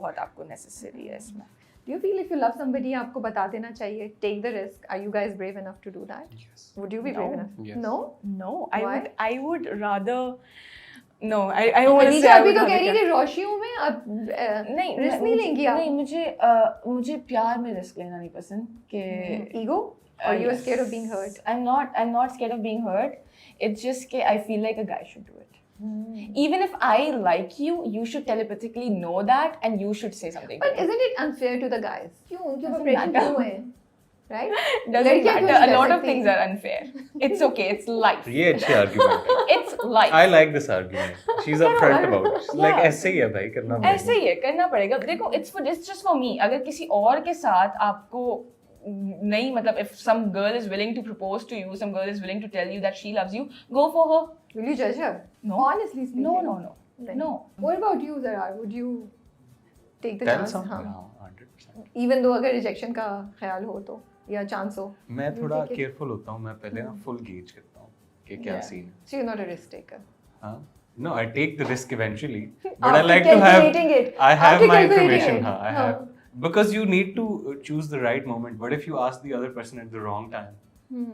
बहुत आपको necessary है इसमें. Do you feel if you love somebody आपको बता देना चाहिए, take the risk? Are you guys brave enough to do that? Yes. Would you be brave enough? Yes. No? No, Why? I would rather. No, I want to say Khadija I अभी would तो rather कह रही क्या- थी रोशी हूँ मैं, अब नहीं रिस्क नहीं लेंगी आप? नहीं, मुझे प्यार में रिस्क लेना नहीं पसंद कि ego? Or you are yes. scared of being hurt? I'm not scared of being hurt. It's just कि I feel like a guy should do it. Even if I like you, you should telepathically know that and you should say something. But isn't it unfair to the guys? क्यों उनके ऊपर Doesn't pressure matter. क्यों है? Right? Doesn't लड़कियां क्यों matter. नहीं A कर lot of सकती? things are unfair. It's okay. It's life. ये अच्छी argument है. It's life. I like this argument. She's upfront about it. She's like Yeah. ऐसे ही है भाई, करना पड़ेगा. ऐसे ही है, करना पड़ेगा. देखो, it's just for me. अगर किसी और के साथ आपको नहीं, मतलब if some girl is willing to propose to you, some girl is willing to tell you that she loves you, go for her. Will you judge her? No. Honestly speaking. No. No. What about you, Zarar? Would you take the Tell chance? something. हाँ. हाँ, 100%. Even though अगर rejection का ख्याल हो तो या chance हो. मैं You थोड़ा take it? केयरफुल होता हूँ. मैं पहले ना फुल गेज करता हूँ कि क्या Yeah. सीन है. So you're not a risk taker. हाँ. No, I take the risk eventually, but I After like to have. calculating it. I have After my calculating information. it. हाँ, I हाँ. have. Because you need to choose the right moment. But if you ask the other person at the wrong time,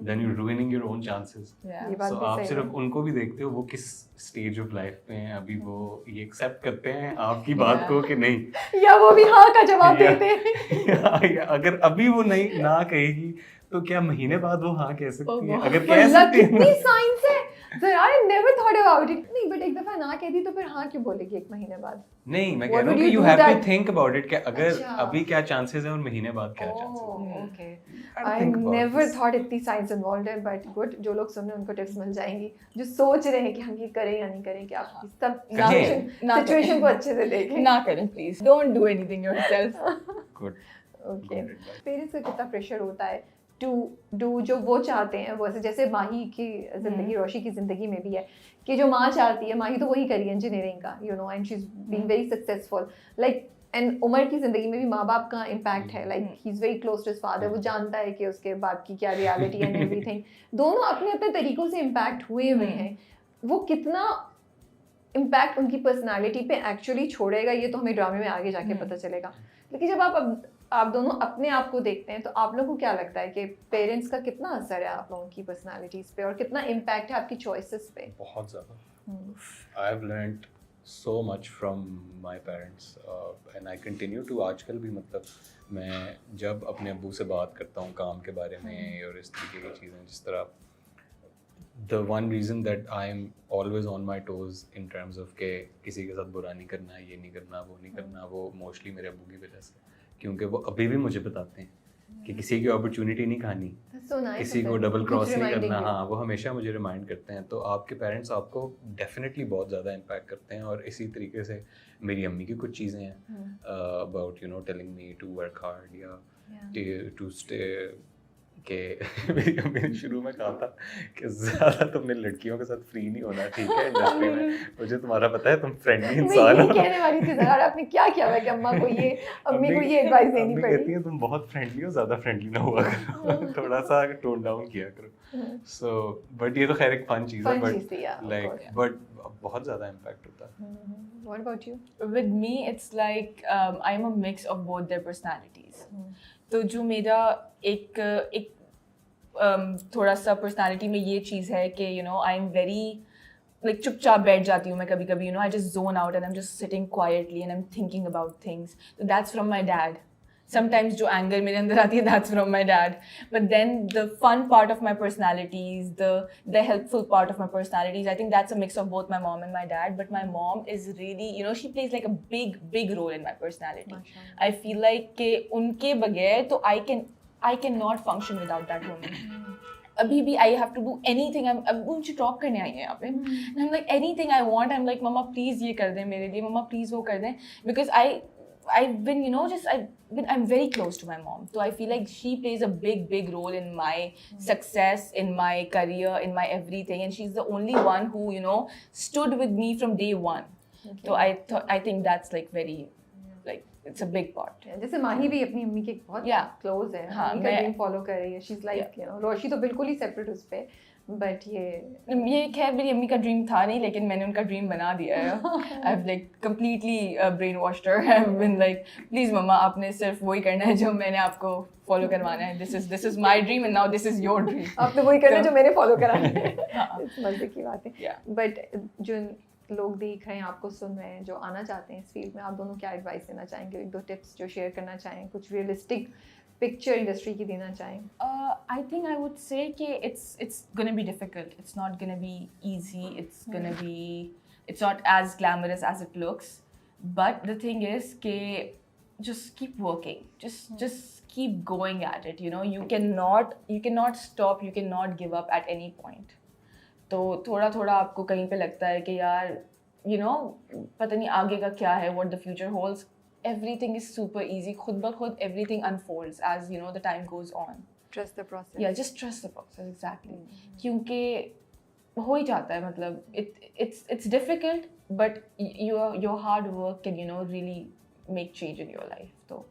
then you're ruining your own chances. Yeah. ये बात So भी आप सही सिर्फ है. उनको भी देखते हो वो किस स्टेज ऑफ लाइफ में हैं, अभी वो ये एक्सेप्ट करते हैं आपकी बात को कि नहीं. या वो भी हाँ का जवाब या- देते हैं. या अगर अभी वो नहीं ना कहेगी तो क्या महीने बाद वो हाँ कह सकती है? बहुत अगर कह मतलब सकती है कितनी साइंस है. Zarar, I never thought about it. नहीं, but एक दफा ना कह दी तो फिर हाँ क्यों बोलेगी एक महीने बाद? नहीं, मैं What कह रहा हूँ would कि you you do have to that? think about it कि अगर अच्छा. अभी क्या चांसेस हैं और महीने बाद क्या चांसेस Oh, हैं. okay. I'll I think about never this. thought इतनी साइंस इन्वॉल्व है, but good. जो लोग सुन रहे हैं उनको टिप्स मिल जाएंगी. जो सोच रहे हैं कि हम ये करें या नहीं करें, कि आप इस सब ना सिचुएशन करें, ना सिचुएशन को अच्छे से देखें. ना करें, please. Don't do anything yourself. Good. Okay. Good advice. Parents का कितना प्रेशर होता है टू डू जो वो चाहते हैं, वैसे जैसे माही की जिंदगी, रोशी की जिंदगी में भी है कि जो माँ चाहती है, माही तो वही करी इंजीनियरिंग का, you know, and she is being very successful. Like and उमर की जिंदगी में भी माँ बाप का इम्पैक्ट है. Like he is very close to his father. वो जानता है कि उसके बाप की क्या रियलिटी एंड एवरीथिंग. दोनों अपने अपने तरीकों से इम्पैक्ट हुए हुए हैं. वो कितना इम्पैक्ट उनकी पर्सनालिटी पे एक्चुअली छोड़ेगा ये तो हमें ड्रामे में आगे जाके पता चलेगा. लेकिन जब आप दोनों अपने आप को देखते हैं तो आप लोगों को क्या लगता है कि पेरेंट्स का कितना असर है आप लोगों की पर्सनालिटीज पे और कितना इम्पैक्ट है आपकी चॉइसेस पे? बहुत ज़्यादा. I have learned so much from my parents and I continue to. आजकल भी मतलब मैं जब अपने अब्बू से बात करता हूँ काम के बारे में और इस तरीके की चीज़ें, जिस तरह the one reason that I am always on my toes in terms of के किसी के साथ बुरा नहीं करना, ये नहीं करना, वो नहीं करना, वो मोस्टली मेरे अब्बू की वजह से. क्योंकि वो अभी भी मुझे बताते हैं कि किसी की अपॉर्चुनिटी नहीं खानी, So nice किसी of को them. डबल Keeps क्रॉस नहीं reminding करना. you. हाँ, वो हमेशा मुझे रिमाइंड करते हैं. तो आपके पेरेंट्स आपको डेफिनेटली बहुत ज़्यादा इम्पैक्ट करते हैं. और इसी तरीके से मेरी अम्मी की कुछ चीज़ें हैं about you know telling me to work hard या टू स्टे के मेरी अम्मी ने शुरू में कहा था कि ज़्यादा तुमने लड़कियों के साथ फ्री नहीं होना, ठीक है, इंडस्ट्री में. मुझे तुम्हारा पता है तुम फ्रेंडली मैं इंसान यही हो. कहने वाली थी. ज़रा आपने क्या किया है कि अम्मी को ये एडवाइस देनी अम्मी कहती पड़ी? हैं तुम बहुत फ्रेंडली हो, ज़्यादा फ्रेंडली ना हुआ करो, थोड़ा सा टोन डाउन किया करो. सो बट ये तो खैर एक फन चीज़ है, Fun चीज़ थी, yeah, of like course. But बहुत ज़्यादा इम्पैक्ट होता है. What about you? With me, it's like I'm a mix of both their personalities. तो जो मेरा एक थोड़ा सा पर्सनालिटी में ये चीज़ है कि you know I am very like चुपचाप बैठ जाती हूँ मैं कभी कभी, you know, I just zone out and I am just sitting quietly and I am thinking about things. तो that's from my dad. Sometimes जो anger मेरे अंदर आती है, that's from my dad. But then the fun part of my personalities, the helpful part of my personalities, I think that's a mix of both my mom and my dad. But my mom is really, you know, she plays like a big role in my personality. I feel like कि उनके बगैर तो I cannot function without that woman. अभी भी I have to do anything. अब मुझे drop करने आई है यहाँ पे. And I'm like anything I want, I'm like मम्मा प्लीज़ ये कर दें मेरे लिए, मम्मा प्लीज़ वो कर दें. Because I've been, you know, I'm very close to my mom. So I feel like she plays a big role in my success, in my career, in my everything. And she's the only one who, you know, stood with me from day one. Okay. So I think that's like very, like, it's a big part. जैसे माही भी अपनी अम्मी के बहुत close है. हाँ, उनका dream follow कर रही है. She's like, you know, रोशी तो बिल्कुल ही सेपरेट उस पे. बट ये खैर मेरी अम्मी का ड्रीम था नहीं, लेकिन मैंने उनका ड्रीम बना दिया है. I've like completely brainwashed her. I've been like, please मम्मा आपने सिर्फ वही करना है जो मैंने आपको फॉलो करवाना है. This is my dream and now this is your dream. आपने वही करना है तो- जो मैंने फॉलो करा है. हाँ. इस मजे की बात है. Yeah. बट जो लोग देख रहे हैं, आपको सुन रहे हैं, जो आना चाहते हैं इस फील्ड में, आप दोनों क्या एडवाइस देना चाहेंगे? एक दो टिप्स जो शेयर करना चाहें, कुछ रियलिस्टिक पिक्चर इंडस्ट्री की देना चाहें? I think I would say कि it's gonna be difficult. It's not gonna be easy. It's not as glamorous as it looks. But the thing is कि just keep working. Just keep going at it. You know, you cannot stop. You cannot give up at any point. तो थोड़ा थोड़ा आपको कहीं पे लगता है कि यार पता नहीं आगे का क्या है, what the future holds. Everything is super easy. खुद ब खुद everything unfolds as the time goes on. Trust the process. Yeah, just trust the process, exactly. क्योंकि हो ही जाता है, मतलब it's difficult, but your hard work can really make change in your life. So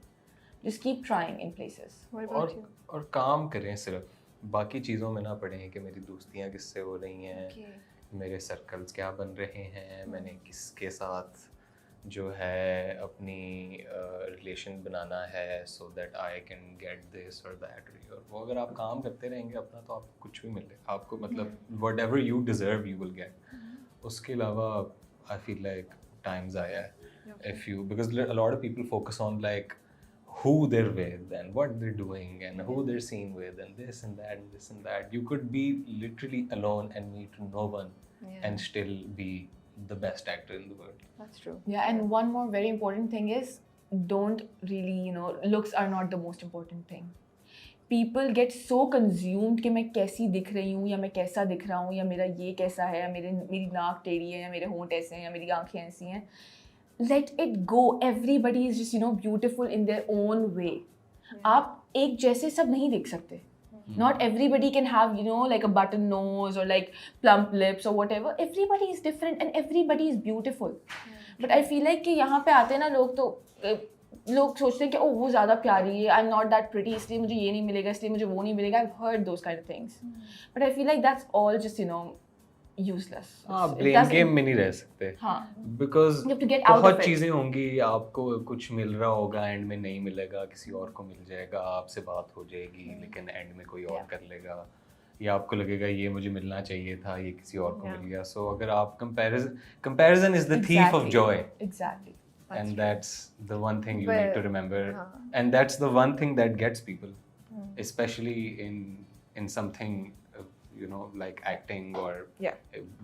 just keep trying in places. What about you? और काम करें, सिर्फ बाकी चीज़ों में ना पड़ें कि मेरी दोस्तियाँ किससे हो रही हैं, Okay. मेरे सर्कल्स क्या बन रहे हैं, मैंने किसके साथ जो है अपनी रिलेशन बनाना है, so that I can get this और दैट. और वो अगर आप काम करते रहेंगे अपना, तो आपको कुछ भी मिले, आपको मतलब what ever you deserve you will get. उसके अलावा आई फील लाइक टाइम्स आया है, if you, because a lot of people focus on like who they're with and what they're doing and who they're seen with and this and that and this and that. You could be literally alone and meet no one and still be the best actor in the world. That's true. Yeah, and one more very important thing is don't really, looks are not the most important thing. People get so consumed कि मैं कैसी दिख रही हूँ या मैं कैसा दिख रहा हूँ या मेरा ये कैसा है या मेरी नाक टेढ़ी है या मेरे होंठ ऐसे हैं या मेरी आँखें ऐसी हैं. Let it go. Everybody is just beautiful in their own way. आप एक जैसे सब नहीं देख सकते. Not everybody can have like a button nose or like plump lips or whatever. Everybody is different and everybody is beautiful. But I feel like कि यहाँ पे आते हैं ना लोग, तो लोग सोचते हैं कि ओ वो ज़्यादा प्यारी है, I'm not that pretty, इसलिए मुझे ये नहीं मिलेगा, इसलिए मुझे वो नहीं मिलेगा. I've heard those kind of things. But I feel like that's all just useless. हाँ, It ब्लेम doesn't- गेम में नहीं रह सकते. हाँ. Because You have to get out बहुत of it. चीज़ें होंगी, आपको कुछ मिल रहा होगा, एंड में नहीं मिलेगा, किसी और को मिल जाएगा, आपसे बात हो जाएगी, लेकिन एंड में कोई और Yeah. कर लेगा, या आपको लगेगा ये मुझे मिलना चाहिए था, ये किसी और को Yeah. मिल गया. सो अगर आप comparison is the thief of joy. Exactly. And that's the one thing you Well, need to remember. And that's the one thing that gets people, especially in something like acting or Yeah.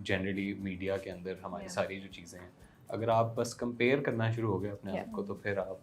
generally media के अंदर हमारी Yeah. सारी जो चीज़ें हैं, अगर आप बस कंपेयर करना शुरू हो गए अपने Yeah. आप को, तो फिर आप